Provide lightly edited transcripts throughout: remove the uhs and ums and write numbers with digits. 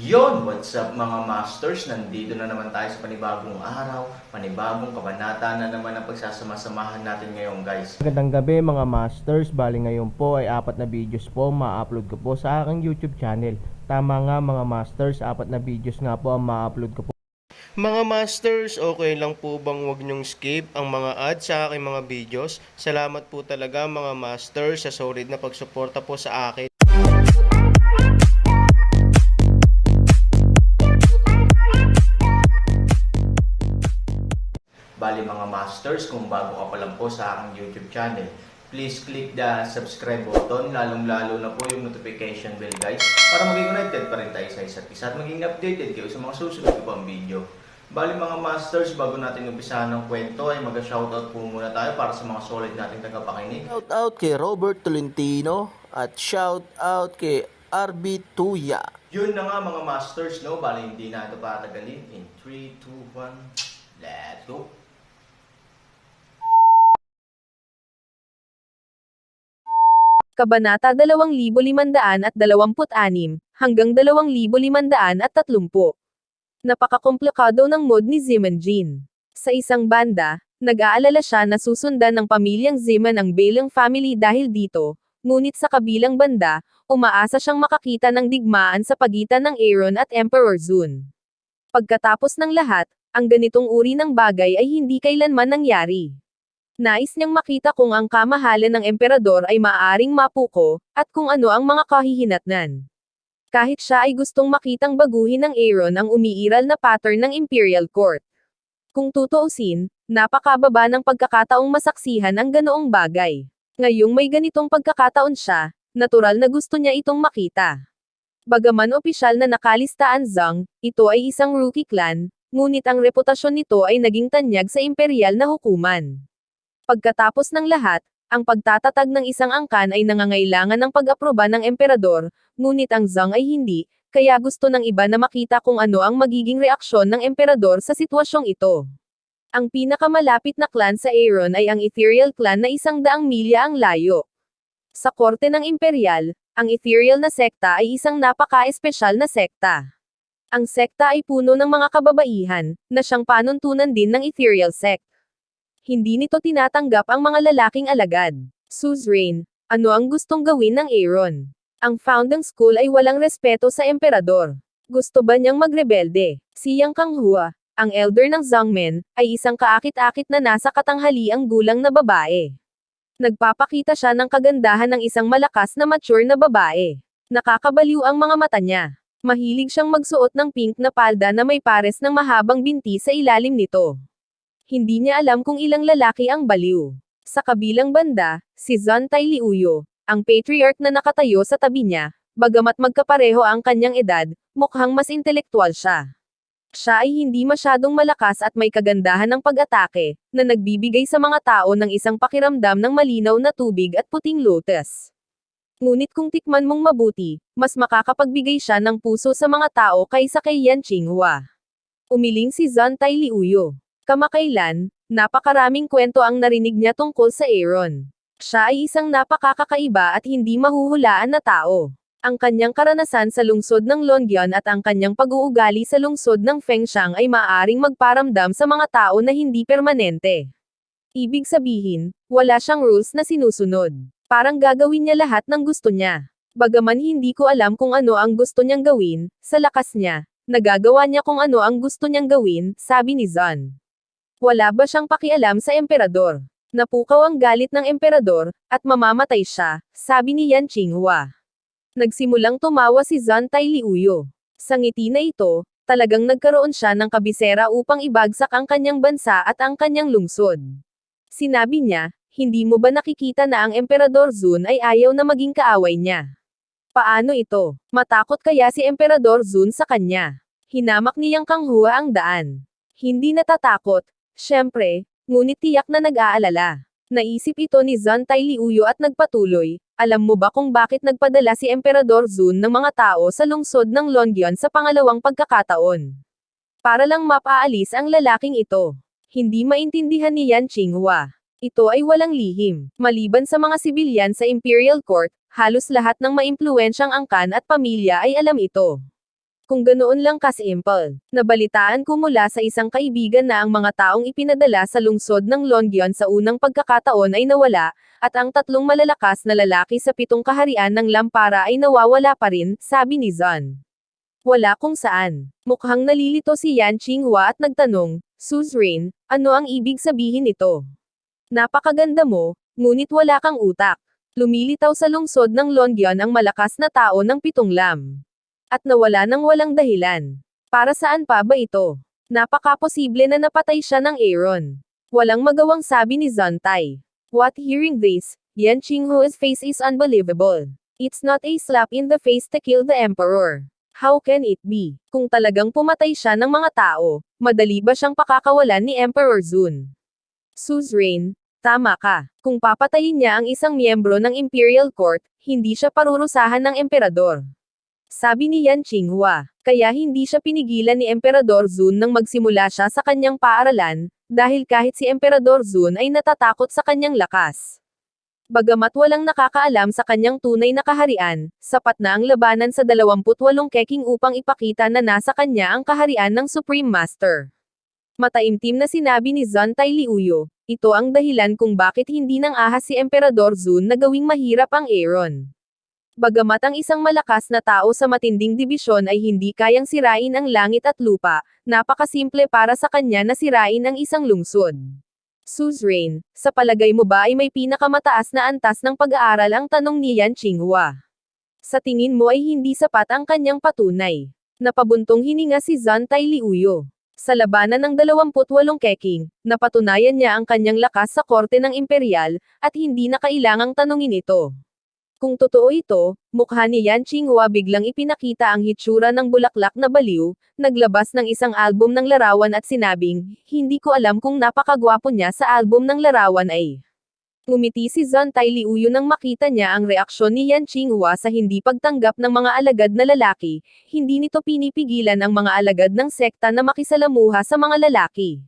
Yon, what's up mga masters? Nandito na naman tayo sa panibagong araw, panibagong kabanata na naman ang pagsasama-samahan natin ngayon guys. Magandang gabi mga masters, bali ngayon po ay 4 na videos po ma-upload ko po sa aking YouTube channel. Tama nga mga masters, 4 na videos nga po ang ma-upload ko po. Mga masters, okay lang po bang wag nyong skip ang mga ads sa aking mga videos? Salamat po talaga mga masters sa solid na pagsuporta po sa akin. Bali mga masters, kung bago ka pa lang po sa aking YouTube channel, please click the subscribe button, lalong-lalo na po yung notification bell guys, para maging connected pa rin tayo sa isa't isa at maging updated kayo sa mga susunod ko pang video. Bali mga masters, bago natin umpisahan ng kwento ay mag-shoutout po muna tayo para sa mga solid nating tagapakinig. Shoutout kay Robert Tolentino at shoutout kay RB Tuya. Yun na nga mga masters, no? Bali hindi na ito patagalin. In 3, 2, 1, let's go! Kabanata 2526 hanggang 2530. Napakakomplikado ng mood ni Zeman Jean. Sa isang banda, nag-aalala siya na susundan ng pamilyang Zeman ang Balang family dahil dito, ngunit sa kabilang banda, umaasa siyang makakita ng digmaan sa pagitan ng Aaron at Emperor Zun. Pagkatapos ng lahat, ang ganitong uri ng bagay ay hindi kailanman nangyari. Nais niyang makita kung ang kamahalan ng emperador ay maaaring mapuko, at kung ano ang mga kahihinatnan. Kahit siya ay gustong makitang baguhin ng Aaron ang umiiral na pattern ng Imperial Court. Kung tutuusin, napakababa ng pagkakataong masaksihan ang ganoong bagay. Ngayong may ganitong pagkakataon siya, natural na gusto niya itong makita. Bagaman opisyal na nakalista ang Zhang, ito ay isang rookie clan, ngunit ang reputasyon nito ay naging tanyag sa imperial na hukuman. Pagkatapos ng lahat, ang pagtatatag ng isang angkan ay nangangailangan ng pag-aproba ng emperador, ngunit ang Zhang ay hindi, kaya gusto ng iba na makita kung ano ang magiging reaksyon ng emperador sa sitwasyong ito. Ang pinakamalapit na clan sa Aaron ay ang Ethereal clan na 100 milya ang layo. Sa korte ng imperial, ang Ethereal na sekta ay isang napaka-espesyal na sekta. Ang sekta ay puno ng mga kababaihan, na siyang panuntunan din ng Ethereal sect. Hindi nito tinatanggap ang mga lalaking alagad. Suzerain, ano ang gustong gawin ng Aaron? Ang founding school ay walang respeto sa emperador. Gusto ba niyang magrebelde? Si Yang Kanghua, ang elder ng Zhangmen, ay isang kaakit-akit na nasa katanghaliang gulang na babae. Nagpapakita siya ng kagandahan ng isang malakas na mature na babae. Nakakabaliw ang mga mata niya. Mahilig siyang magsuot ng pink na palda na may pares ng mahabang binti sa ilalim nito. Hindi niya alam kung ilang lalaki ang baliw. Sa kabilang banda, si Zhang Tailiuyo, ang patriarch na nakatayo sa tabi niya, bagamat magkapareho ang kanyang edad, mukhang mas intelektual siya. Siya ay hindi masyadong malakas at may kagandahan ng pag-atake, na nagbibigay sa mga tao ng isang pakiramdam ng malinaw na tubig at puting lotus. Ngunit kung tikman mong mabuti, mas makakapagbigay siya ng puso sa mga tao kaysa kay Yan Qinghua. Umiling si Zhang Tailiuyo. Kamakailan, napakaraming kwento ang narinig niya tungkol sa Aaron. Siya ay isang napakakakaiba at hindi mahuhulaan na tao. Ang kanyang karanasan sa lungsod ng Longyan at ang kanyang pag-uugali sa lungsod ng Fengshan ay maaaring magparamdam sa mga tao na hindi permanente. Ibig sabihin, wala siyang rules na sinusunod. Parang gagawin niya lahat ng gusto niya. Bagaman hindi ko alam kung ano ang gusto niyang gawin, sa lakas niya, nagagawa niya kung ano ang gusto niyang gawin, sabi ni Zhang. Wala ba siyang pakialam sa emperador? Napukaw ang galit ng emperador, at mamamatay siya, sabi ni Yan Qinghua. Nagsimulang tumawa si Zhang Tailiuyo. Sa ngiti na ito, talagang nagkaroon siya ng kabisera upang ibagsak ang kanyang bansa at ang kanyang lungsod. Sinabi niya, hindi mo ba nakikita na ang Emperador Zun ay ayaw na maging kaaway niya? Paano ito? Matakot kaya si Emperador Zun sa kanya? Hinamak ni Yang Kanghua ang daan. Hindi natatakot. Siyempre, ngunit tiyak na nag-aalala. Naisip ito ni Zhang Tailiuyo at nagpatuloy, alam mo ba kung bakit nagpadala si Emperador Zun ng mga tao sa lungsod ng Longyan sa pangalawang pagkakataon? Para lang mapaalis ang lalaking ito. Hindi maintindihan ni Yan Qinghua. Ito ay walang lihim. Maliban sa mga sibilyan sa Imperial Court, halos lahat ng maimpluwensyang angkan at pamilya ay alam ito. Kung ganoon lang kasimple, nabalitaan ko mula sa isang kaibigan na ang mga taong ipinadala sa lungsod ng Longyeon sa unang pagkakataon ay nawala, at ang 3 malalakas na lalaki sa 7 kaharian ng Lampara ay nawawala pa rin, sabi ni Zon. Wala kung saan. Mukhang nalilito si Yan Qinghua at nagtanong, Suzerain, ano ang ibig sabihin nito? Napakaganda mo, ngunit wala kang utak. Lumilitaw sa lungsod ng Longyeon ang malakas na tao ng 7 lam. At nawala nang walang dahilan. Para saan pa ba ito? Napakaposible na napatay siya ng Aaron. Walang magawang sabi ni Zontay. What hearing this, Yan Qinghua's face is unbelievable. It's not a slap in the face to kill the emperor. How can it be? Kung talagang pumatay siya ng mga tao, madali ba siyang pakakawalan ni Emperor Zun? Suzerain, tama ka. Kung papatayin niya ang isang miyembro ng Imperial Court, hindi siya parurusahan ng emperador. Sabi ni Yan Qinghua, kaya hindi siya pinigilan ni Emperador Zun nang magsimula siya sa kanyang paaralan, dahil kahit si Emperador Zun ay natatakot sa kanyang lakas. Bagamat walang nakakaalam sa kanyang tunay na kaharian, sapat na ang labanan sa 28 keking upang ipakita na nasa kanya ang kaharian ng Supreme Master. Mataimtim na sinabi ni Zontay Liuyo, ito ang dahilan kung bakit hindi nang ahas si Emperador Zun na gawing mahirap ang Aaron. Bagamat ang isang malakas na tao sa matinding dibisyon ay hindi kayang sirain ang langit at lupa, napakasimple para sa kanya na sirain ang isang lungsod. Suzerain, sa palagay mo ba ay may pinakamataas na antas ng pag-aaral ang tanong ni Yan Qinghua? Sa tingin mo ay hindi sapat ang kanyang patunay. Napabuntong hininga si Zontay Liuyo. Sa labanan ng 28 keking, napatunayan niya ang kanyang lakas sa korte ng imperial, at hindi na kailangang tanungin ito. Kung totoo ito, mukha ni Yan Qinghua biglang ipinakita ang hitsura ng bulaklak na baliw, naglabas ng isang album ng larawan at sinabing, hindi ko alam kung napakagwapo niya sa album ng larawan ay. Ngumiti si Zontay Liuyo nang makita niya ang reaksyon ni Yan Qinghua sa hindi pagtanggap ng mga alagad na lalaki, hindi nito pinipigilan ang mga alagad ng sekta na makisalamuha sa mga lalaki.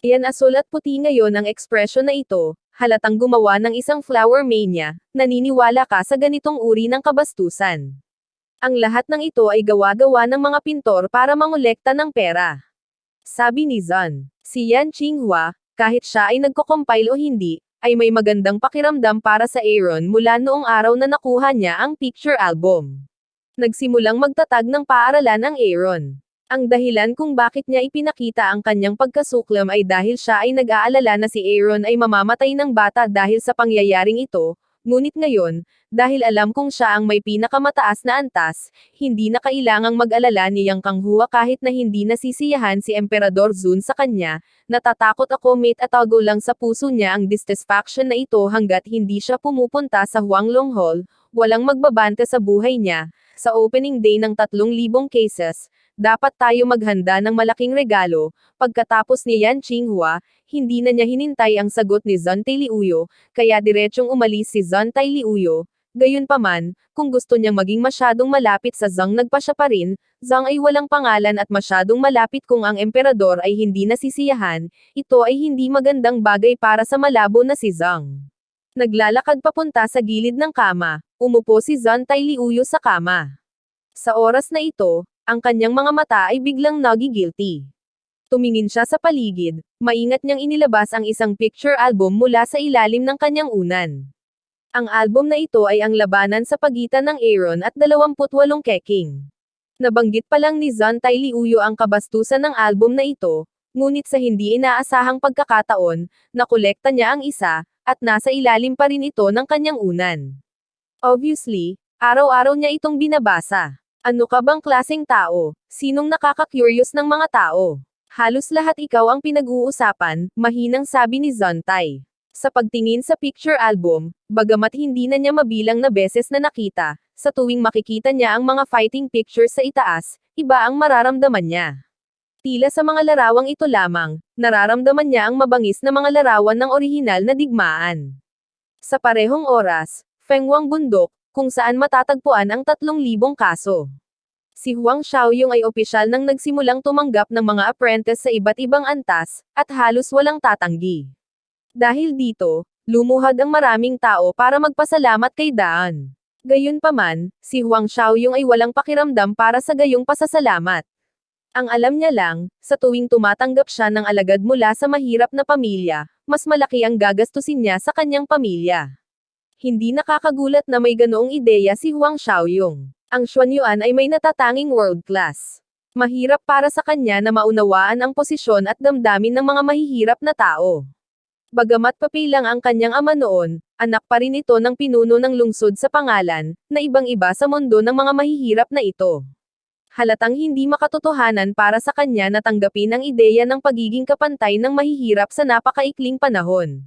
Yan asul at puti ngayon ang ekspresyon na ito, halatang gumawa ng isang flower mania, naniniwala ka sa ganitong uri ng kabastusan. Ang lahat ng ito ay gawa-gawa ng mga pintor para mangolekta ng pera. Sabi ni Zon, si Yan Qinghua, kahit siya ay nagko-compile o hindi, ay may magandang pakiramdam para sa Aaron mula noong araw na nakuha niya ang picture album. Nagsimulang magtatag ng paaralan ang Aaron. Ang dahilan kung bakit niya ipinakita ang kanyang pagkasuklam ay dahil siya ay nag-aalala na si Aaron ay mamamatay ng bata dahil sa pangyayaring ito, ngunit ngayon, dahil alam kong siya ang may pinakamataas na antas, hindi na kailangang mag-alala ni Yang Qinghua kahit na hindi nasisiyahan si Emperador Zun sa kanya, natatakot ako mate at tago lang sa puso niya ang dissatisfaction na ito hanggat hindi siya pumupunta sa Huanglong Hall, walang magbabanta sa buhay niya, sa opening day ng 3,000 cases, dapat tayo maghanda ng malaking regalo. Pagkatapos ni Yan Qinghua, hindi na niya hinintay ang sagot ni Zontay Liuyo, kaya diretsong umalis si Zontay Liuyo. Gayunpaman, kung gusto niyang maging masyadong malapit sa Zhang nagpa siya pa rin, Zhang ay walang pangalan at masyadong malapit kung ang emperador ay hindi nasisiyahan, ito ay hindi magandang bagay para sa malabo na si Zhang. Naglalakad papunta sa gilid ng kama, umupo si Zontay Liuyo sa kama. Sa oras na ito, ang kanyang mga mata ay biglang nagi-guilty. Tumingin siya sa paligid, maingat niyang inilabas ang isang picture album mula sa ilalim ng kanyang unan. Ang album na ito ay ang labanan sa pagitan ng Aaron at 28 keking. Nabanggit pa lang ni Zontay Liuyo ang kabastusan ng album na ito, ngunit sa hindi inaasahang pagkakataon, nakolekta niya ang isa, at nasa ilalim pa rin ito ng kanyang unan. Obviously, araw-araw niya itong binabasa. Ano ka bang klaseng tao? Sinong nakaka-curious ng mga tao? Halos lahat ikaw ang pinag-uusapan, mahinang sabi ni Zontay. Sa pagtingin sa picture album, bagamat hindi na niya mabilang na beses na nakita, sa tuwing makikita niya ang mga fighting pictures sa itaas, iba ang mararamdaman niya. Tila sa mga larawang ito lamang, nararamdaman niya ang mabangis na mga larawan ng orihinal na digmaan. Sa parehong oras, Fenghuang Bundok, kung saan matatagpuan ang 3,000 kaso. Si Huang Xiaoyong ay opisyal nang nagsimulang tumanggap ng mga apprentice sa iba't ibang antas, at halos walang tatanggi. Dahil dito, lumuhad ang maraming tao para magpasalamat kay Daan. Gayunpaman, si Huang Xiaoyong ay walang pakiramdam para sa gayong pasasalamat. Ang alam niya lang, sa tuwing tumatanggap siya ng alagad mula sa mahirap na pamilya, mas malaki ang gagastusin niya sa kanyang pamilya. Hindi nakakagulat na may ganoong ideya si Huang Xiaoyong. Ang Xuanyuan ay may natatanging world class. Mahirap para sa kanya na maunawaan ang posisyon at damdamin ng mga mahihirap na tao. Bagamat papel lang ang kanyang ama noon, anak pa rin ito ng pinuno ng lungsod sa pangalan, na ibang-iba sa mundo ng mga mahihirap na ito. Halatang hindi makatotohanan para sa kanya na tanggapin ang ideya ng pagiging kapantay ng mahihirap sa napakaikling panahon.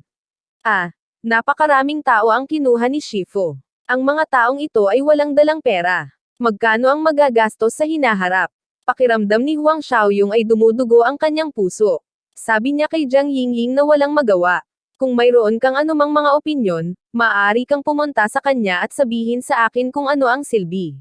Napakaraming tao ang kinuha ni Shifu. Ang mga taong ito ay walang dalang pera. Magkano ang magagastos sa hinaharap? Pakiramdam ni Huang Xiaoyong ay dumudugo ang kanyang puso. Sabi niya kay Jiang Yingying na walang magawa. Kung mayroon kang anumang mga opinyon, maaari kang pumunta sa kanya at sabihin sa akin kung ano ang silbi.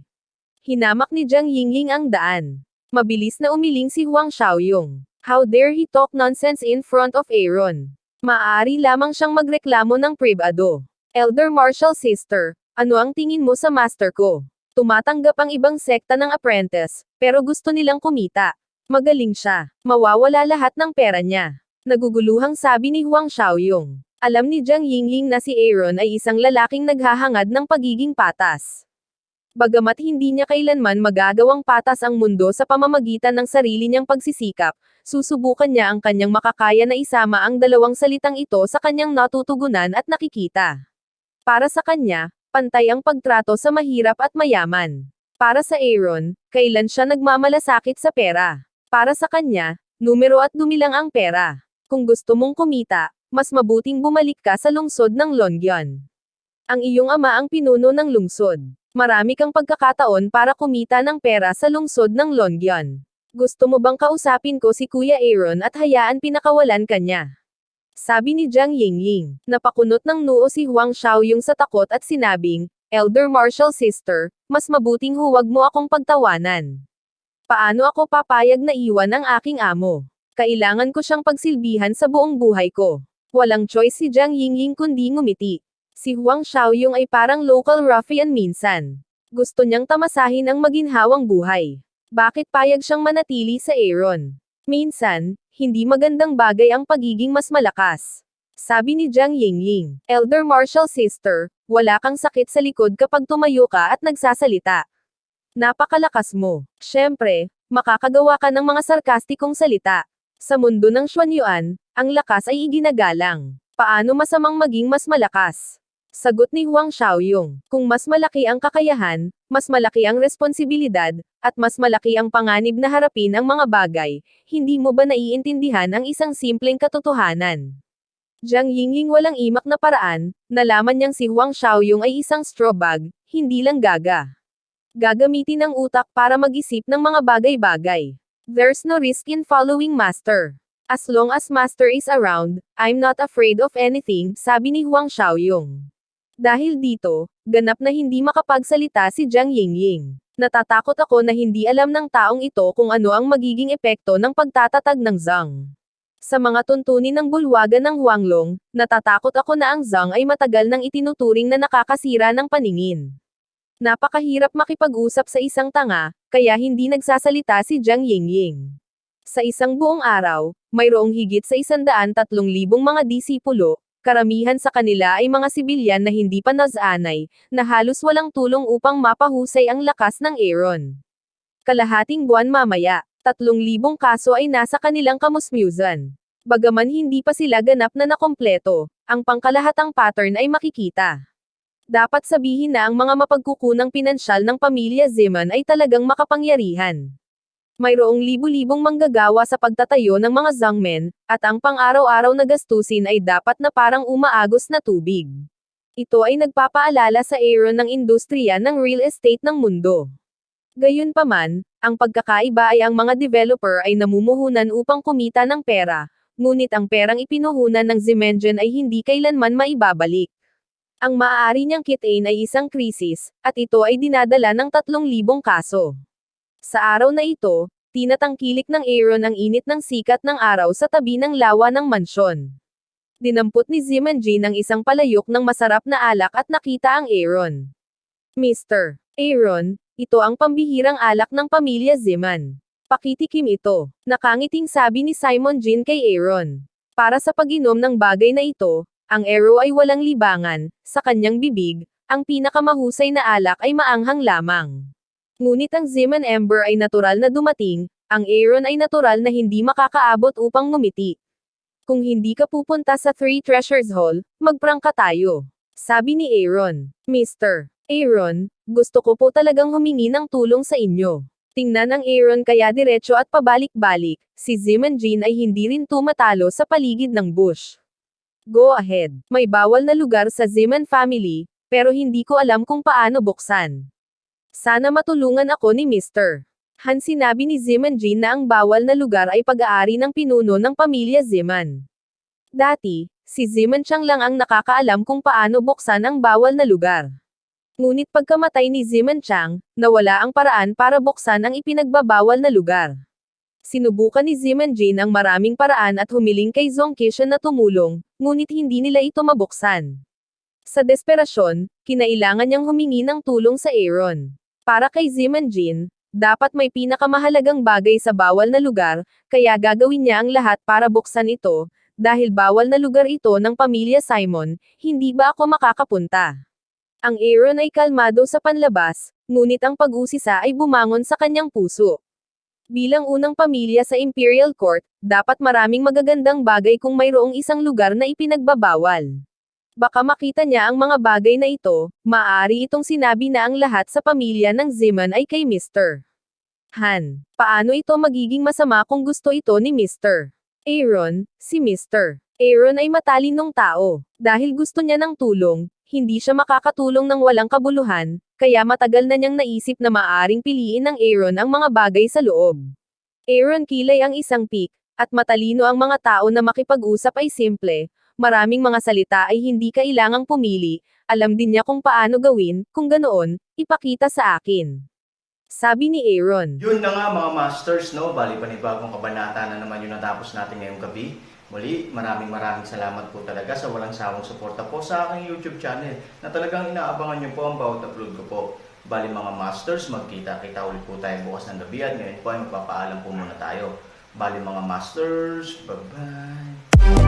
Hinamak ni Jiang Yingying ang daan. Mabilis na umiling si Huang Xiaoyong. How dare he talk nonsense in front of Aaron? Maaari lamang siyang magreklamo ng pribado. Elder Martial Sister, ano ang tingin mo sa master ko? Tumatanggap ang ibang sekta ng apprentice, pero gusto nilang kumita. Magaling siya. Mawawala lahat ng pera niya. Naguguluhang sabi ni Huang Xiaoyong. Alam ni Jiang Yingying na si Aaron ay isang lalaking naghahangad ng pagiging patas. Bagamat hindi niya kailanman magagawang patas ang mundo sa pamamagitan ng sarili niyang pagsisikap, susubukan niya ang kanyang makakaya na isama ang dalawang salitang ito sa kanyang natutugunan at nakikita. Para sa kanya, pantay ang pagtrato sa mahirap at mayaman. Para sa Aaron, kailan siya nagmamalasakit sa pera. Para sa kanya, numero at dumilang ang pera. Kung gusto mong kumita, mas mabuting bumalik ka sa lungsod ng Longyan. Ang iyong ama ang pinuno ng lungsod. Marami kang pagkakataon para kumita ng pera sa lungsod ng Longyan. Gusto mo bang kausapin ko si Kuya Aaron at hayaan pinakawalan ka niya? Sabi ni Jiang Yingying. Napakunot ng noo si Huang Xiaoyong sa takot at sinabing, Elder Martial Sister, mas mabuting huwag mo akong pagtawanan. Paano ako papayag na iwan ang aking amo? Kailangan ko siyang pagsilbihan sa buong buhay ko. Walang choice si Jiang Yingying kundi ngumiti. Si Huang Xiaoyong ay parang local ruffian minsan. Gusto niyang tamasahin ang maginhawang buhay. Bakit payag siyang manatili sa Aaron? Minsan, hindi magandang bagay ang pagiging mas malakas. Sabi ni Jiang Yingying, Elder Martial Sister, wala kang sakit sa likod kapag tumayo ka at nagsasalita. Napakalakas mo. Siyempre, makakagawa ka ng mga sarkastikong salita. Sa mundo ng Xuanyuan, ang lakas ay iginagalang. Paano masamang maging mas malakas? Sagot ni Huang Xiaoyong, kung mas malaki ang kakayahan, mas malaki ang responsibilidad, at mas malaki ang panganib na harapin ang mga bagay, hindi mo ba naiintindihan ang isang simpleng katotohanan? Jiang Yingying walang imak na paraan, nalaman niyang si Huang Xiaoyong ay isang straw bag, hindi lang gaga. Gagamitin ang utak para mag-isip ng mga bagay-bagay. There's no risk in following master. As long as master is around, I'm not afraid of anything, sabi ni Huang Xiaoyong. Dahil dito, ganap na hindi makapagsalita si Jiang Yingying. Natatakot ako na hindi alam ng taong ito kung ano ang magiging epekto ng pagtatatag ng Zhang. Sa mga tuntunin ng bulwagan ng Huanglong, natatakot ako na ang Zhang ay matagal nang itinuturing na nakakasira ng paningin. Napakahirap makipag-usap sa isang tanga, kaya hindi nagsasalita si Jiang Yingying. Sa isang buong araw, mayroong higit sa 130,000 mga disipulo. Karamihan sa kanila ay mga sibilyan na hindi pa nasanay, na halos walang tulong upang mapahusay ang lakas ng Aaron. Kalahating buwan mamaya, 3,000 kaso ay nasa kanilang kamusmusan. Bagaman hindi pa sila ganap na nakompleto, ang pangkalahatang pattern ay makikita. Dapat sabihin na ang mga mapagkukunang pinansyal ng pamilya Zeman ay talagang makapangyarihan. Mayroong libu-libong manggagawa sa pagtatayo ng mga zangmen, at ang pang-araw-araw na gastusin ay dapat na parang umaagos na tubig. Ito ay nagpapaalala sa Aaron ng industriya ng real estate ng mundo. Gayunpaman, ang pagkakaiba ay ang mga developer ay namumuhunan upang kumita ng pera, ngunit ang perang ipinuhunan ng Zemengen ay hindi kailanman maibabalik. Ang maaari niyang kitain ay isang krisis, at ito ay dinadala ng 3,000 kaso. Sa araw na ito, tinatangkilik ng Aaron ang init ng sikat ng araw sa tabi ng lawa ng mansyon. Dinampot ni Zemengen ang isang palayok ng masarap na alak at nakita ang Aaron. Mr. Aaron, ito ang pambihirang alak ng pamilya Zeman. Pakitikim ito. Nakangiting sabi ni Simon Jean kay Aaron. Para sa pag-inom ng bagay na ito, ang Arrow ay walang libangan, sa kanyang bibig, ang pinakamahusay na alak ay maanghang lamang. Ngunit ang Zeman Ember ay natural na dumating, ang Aaron ay natural na hindi makakaabot upang ngumiti. Kung hindi ka pupunta sa Three Treasures Hall, magprangka tayo. Sabi ni Aaron. Mr. Aaron, gusto ko po talagang humingi ng tulong sa inyo. Tingnan ang Aaron kaya diretso at pabalik-balik, si Zeman Jean ay hindi rin tumatalo sa paligid ng bush. Go ahead. May bawal na lugar sa Zeman family, pero hindi ko alam kung paano buksan. Sana matulungan ako ni Mr. Han. Sinabi ni Zeman Jean na ang bawal na lugar ay pag-aari ng pinuno ng pamilya Zeman. Dati, si Zeman Chang lang ang nakakaalam kung paano buksan ang bawal na lugar. Ngunit pagkamatay ni Zeman Chang, nawala ang paraan para buksan ang ipinagbabawal na lugar. Sinubukan ni Zeman Jean ang maraming paraan at humiling kay Zhong Kishan na tumulong, ngunit hindi nila ito mabuksan. Sa desperasyon, kinailangan niyang humingi ng tulong sa Aaron. Para kay Zeman Jean, dapat may pinakamahalagang bagay sa bawal na lugar, kaya gagawin niya ang lahat para buksan ito, dahil bawal na lugar ito ng pamilya Simon, hindi ba ako makakapunta? Ang Aaron ay kalmado sa panlabas, ngunit ang pag-usisa ay bumangon sa kanyang puso. Bilang unang pamilya sa Imperial Court, dapat maraming magagandang bagay kung mayroong isang lugar na ipinagbabawal. Baka makita niya ang mga bagay na ito, maaari itong sinabi na ang lahat sa pamilya ng Zeman ay kay Mr. Han. Paano ito magiging masama kung gusto ito ni Mr. Aaron? Si Mr. Aaron ay matalinong tao. Dahil gusto niya ng tulong, hindi siya makakatulong ng walang kabuluhan, kaya matagal na niyang naisip na maaaring piliin ng Aaron ang mga bagay sa loob. Aaron kilay ang isang pick, at matalino ang mga tao na makipag-usap ay simple, maraming mga salita ay hindi kailangang pumili, alam din niya kung paano gawin, kung ganoon, ipakita sa akin. Sabi ni Aaron. Yun na nga mga masters, no? Bali panibagong kabanata na naman yung natapos natin ngayong gabi. Muli, maraming salamat po talaga sa walang sawang suporta po sa aking YouTube channel na talagang inaabangan niyo po ang bawat upload ko po. Bali mga masters, magkita-kita ulit po tayo bukas ng gabi at ngayon po ay magpapaalam po muna tayo. Bali mga masters, bye-bye!